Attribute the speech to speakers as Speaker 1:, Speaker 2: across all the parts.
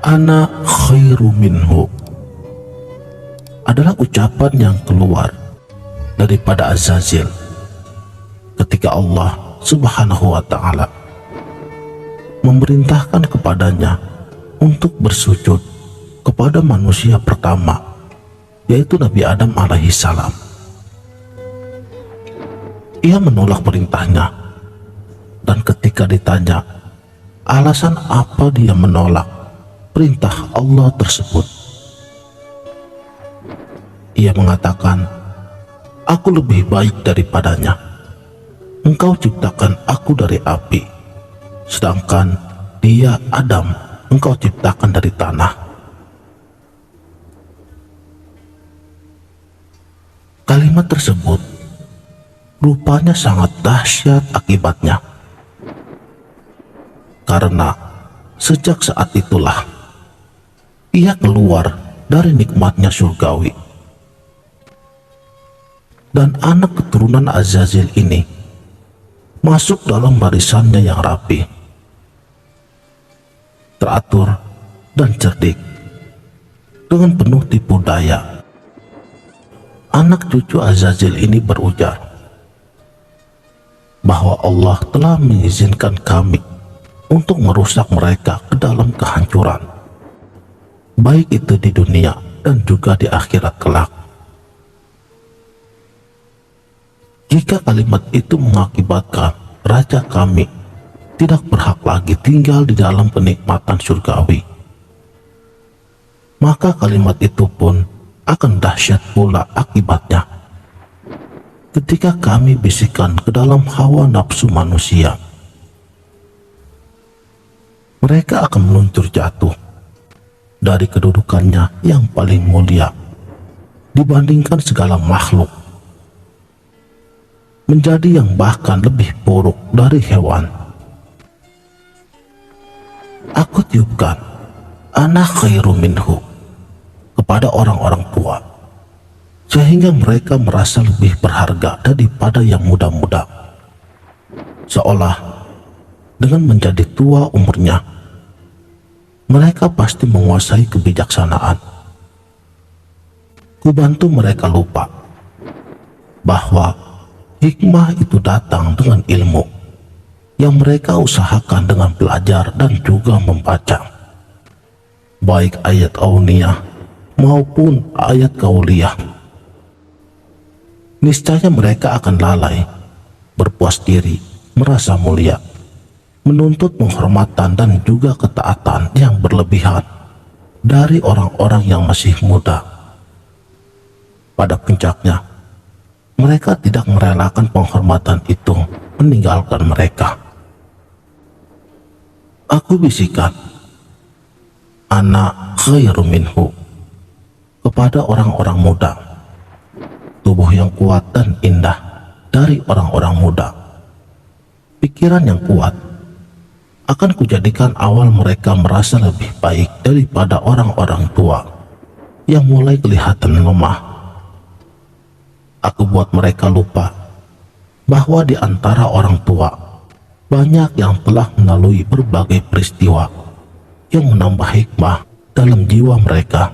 Speaker 1: ana khairu minhu adalah ucapan yang keluar daripada Azazil ketika Allah Subhanahu wa ta'ala memerintahkan kepadanya untuk bersujud kepada manusia pertama, yaitu Nabi Adam alaihi salam. Ia menolak perintahnya, dan ketika ditanya alasan apa dia menolak perintah Allah tersebut, ia mengatakan, "Aku lebih baik daripadanya. Engkau ciptakan aku dari api, sedangkan dia Adam engkau ciptakan dari tanah." Kalimat tersebut rupanya sangat dahsyat akibatnya, karena sejak saat itulah ia keluar dari nikmatnya surgawi, dan anak keturunan Azazil ini masuk dalam barisannya yang rapi, teratur, dan cerdik. Dengan penuh tipu daya, anak cucu Azazil ini berujar bahwa Allah telah mengizinkan kami untuk merusak mereka ke dalam kehancuran, baik itu di dunia dan juga di akhirat kelak. Jika kalimat itu mengakibatkan raja kami tidak berhak lagi tinggal di dalam kenikmatan surgawi, maka kalimat itu pun akan dahsyat pula akibatnya ketika kami bisikan ke dalam hawa nafsu manusia. Mereka akan meluncur jatuh dari kedudukannya yang paling mulia dibandingkan segala makhluk, menjadi yang bahkan lebih buruk dari hewan. Aku tiupkan ana khairu minhu kepada orang-orang tua, sehingga mereka merasa lebih berharga daripada yang muda-muda, seolah dengan menjadi tua umurnya mereka pasti menguasai kebijaksanaan. Kubantu mereka lupa bahwa hikmah itu datang dengan ilmu yang mereka usahakan dengan belajar dan juga membaca, baik ayat auniyah maupun ayat kauliyah. Niscaya mereka akan lalai, berpuas diri, merasa mulia, menuntut penghormatan dan juga ketaatan yang berlebihan dari orang-orang yang masih muda. Pada puncaknya, mereka tidak merelakan penghormatan itu meninggalkan mereka. Aku bisikan ana khairu minhu kepada orang-orang muda, tubuh yang kuat dan indah dari orang-orang muda, pikiran yang kuat akan kujadikan awal mereka merasa lebih baik daripada orang-orang tua yang mulai kelihatan lemah. Aku buat mereka lupa bahwa di antara orang tua banyak yang telah melalui berbagai peristiwa yang menambah hikmah dalam jiwa mereka.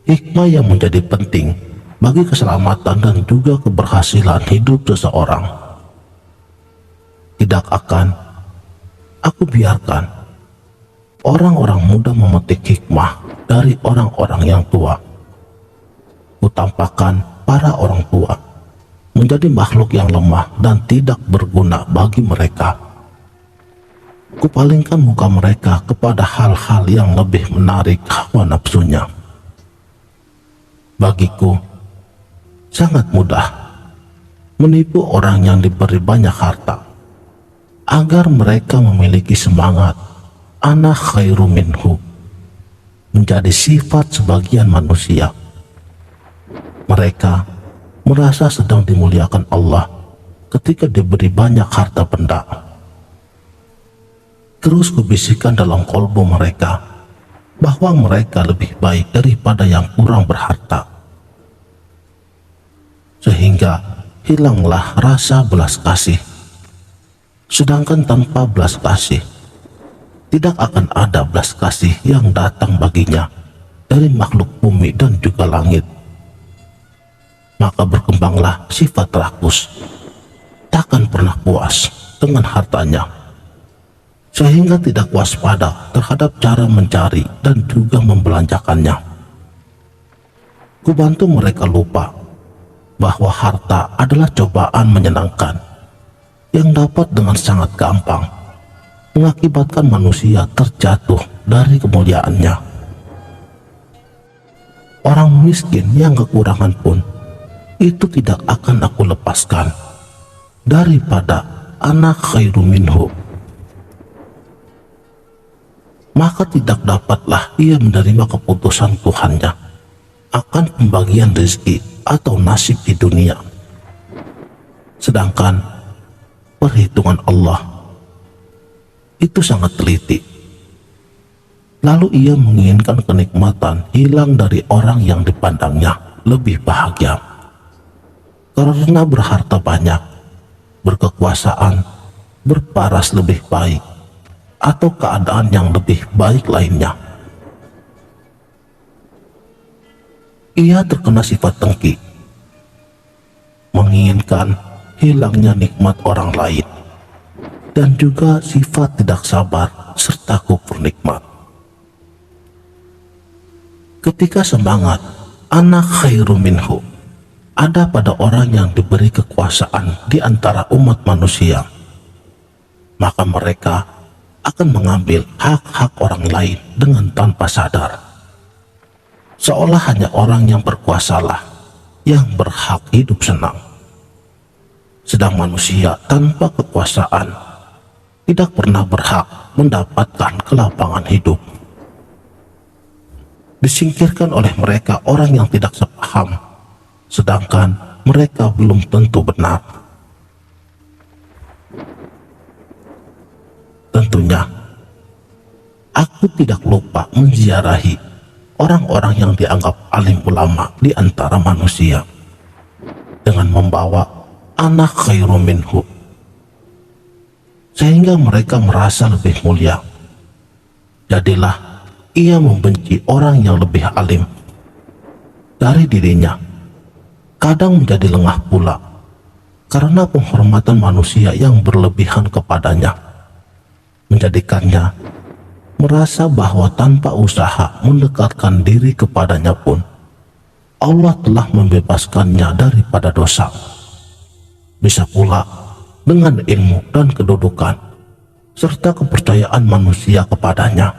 Speaker 1: Hikmah yang menjadi penting bagi keselamatan dan juga keberhasilan hidup seseorang. Tidak akan aku biarkan orang-orang muda memetik hikmah dari orang-orang yang tua. Kutampakkan para orang tua menjadi makhluk yang lemah dan tidak berguna bagi mereka. Kupalingkan muka mereka kepada hal-hal yang lebih menarik hawa nafsunya. Bagiku sangat mudah menipu orang yang diberi banyak harta agar mereka memiliki semangat ana khairu minhu menjadi sifat sebagian manusia. Mereka merasa sedang dimuliakan Allah ketika diberi banyak harta benda. Terus kubisikkan dalam kolbu mereka bahwa mereka lebih baik daripada yang kurang berharta, sehingga hilanglah rasa belas kasih, Sedangkan tanpa belas kasih, tidak akan ada belas kasih yang datang baginya dari makhluk bumi dan juga langit. Maka berkembanglah sifat rakus, takkan pernah puas dengan hartanya, sehingga tidak waspada terhadap cara mencari dan juga membelanjakannya. Kubantu mereka lupa bahwa harta adalah cobaan menyenangkan yang dapat dengan sangat gampang mengakibatkan manusia terjatuh dari kemuliaannya. Orang miskin yang kekurangan pun itu tidak akan aku lepaskan daripada ana khairu minhu. Maka tidak dapatlah ia menerima keputusan Tuhannya akan pembagian rezeki atau nasib di dunia. Sedangkan perhitungan Allah itu sangat teliti. Lalu ia menginginkan kenikmatan hilang dari orang yang dipandangnya lebih bahagia karena berharta banyak, berkekuasaan, berparas lebih baik, atau keadaan yang lebih baik lainnya. Ia terkena sifat dengki, menginginkan hilangnya nikmat orang lain, dan juga sifat tidak sabar serta kufur nikmat. Ketika semangat ana khairu minhu ada pada orang yang diberi kekuasaan di antara umat manusia, maka mereka akan mengambil hak-hak orang lain dengan tanpa sadar, seolah hanya orang yang berkuasalah yang berhak hidup senang, sedang manusia tanpa kekuasaan tidak pernah berhak mendapatkan kelapangan hidup. Disingkirkan oleh mereka orang yang tidak sepaham, sedangkan mereka belum tentu benar. Tentunya aku tidak lupa menziarahi orang-orang yang dianggap alim ulama di antara manusia dengan membawa anak khairu minhu, sehingga mereka merasa lebih mulia. Jadilah ia membenci orang yang lebih alim dari dirinya, kadang menjadi lengah pula karena penghormatan manusia yang berlebihan kepadanya, menjadikannya merasa bahwa tanpa usaha mendekatkan diri kepadanya pun Allah telah membebaskannya daripada dosa. Bisa pula dengan ilmu dan kedudukan serta kepercayaan manusia kepadanya,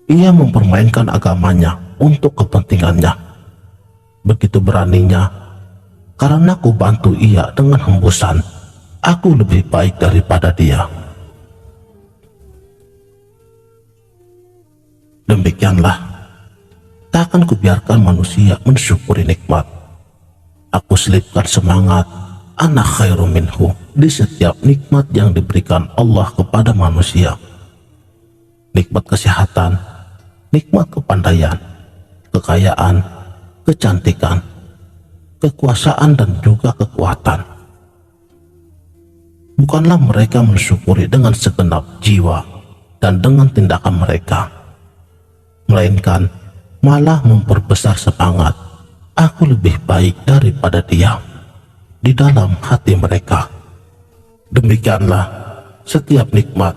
Speaker 1: ia mempermainkan agamanya untuk kepentingannya. Begitu beraninya, karena ku bantu ia dengan hembusan, aku lebih baik daripada dia. Demikianlah, takkan kubiarkan manusia mensyukuri nikmat. Aku selipkan semangat ana khairu minhu di setiap nikmat yang diberikan Allah kepada manusia. Nikmat kesehatan, nikmat kepandaian, kekayaan, kecantikan, kekuasaan, dan juga kekuatan. Bukanlah mereka mensyukuri dengan segenap jiwa dan dengan tindakan mereka, melainkan malah memperbesar semangat aku lebih baik daripada dia di dalam hati mereka. Demikianlah setiap nikmat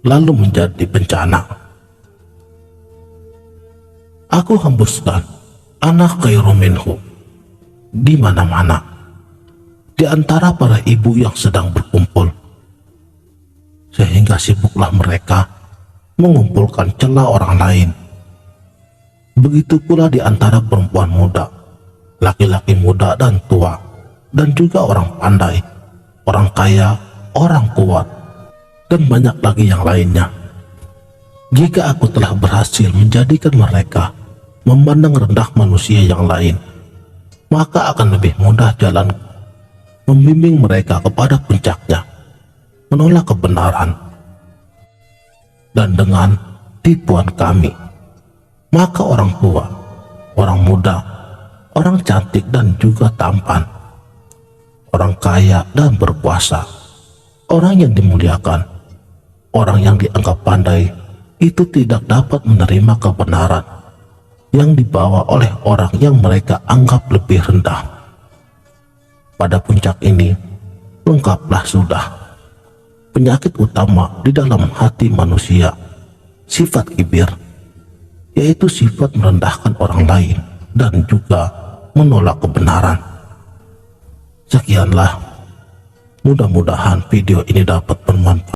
Speaker 1: lalu menjadi bencana. Aku hembuskan anak khairu minhu di mana-mana di antara para ibu yang sedang berkumpul, sehingga sibuklah mereka mengumpulkan celah orang lain. Begitu pula di antara perempuan muda, laki-laki muda dan tua, dan juga orang pandai, orang kaya, orang kuat, dan banyak lagi yang lainnya. Jika aku telah berhasil menjadikan mereka memandang rendah manusia yang lain, maka akan lebih mudah jalan membimbing mereka kepada puncaknya, menolak kebenaran. Dan dengan tipuan kami, maka orang tua, orang muda, orang cantik dan juga tampan, orang kaya dan berkuasa, orang yang dimuliakan, orang yang dianggap pandai, itu tidak dapat menerima kebenaran yang dibawa oleh orang yang mereka anggap lebih rendah. Pada puncak ini, lengkaplah sudah penyakit utama di dalam hati manusia, sifat kibir, yaitu sifat merendahkan orang lain dan juga menolak kebenaran. Sekianlah, mudah-mudahan video ini dapat bermanfaat.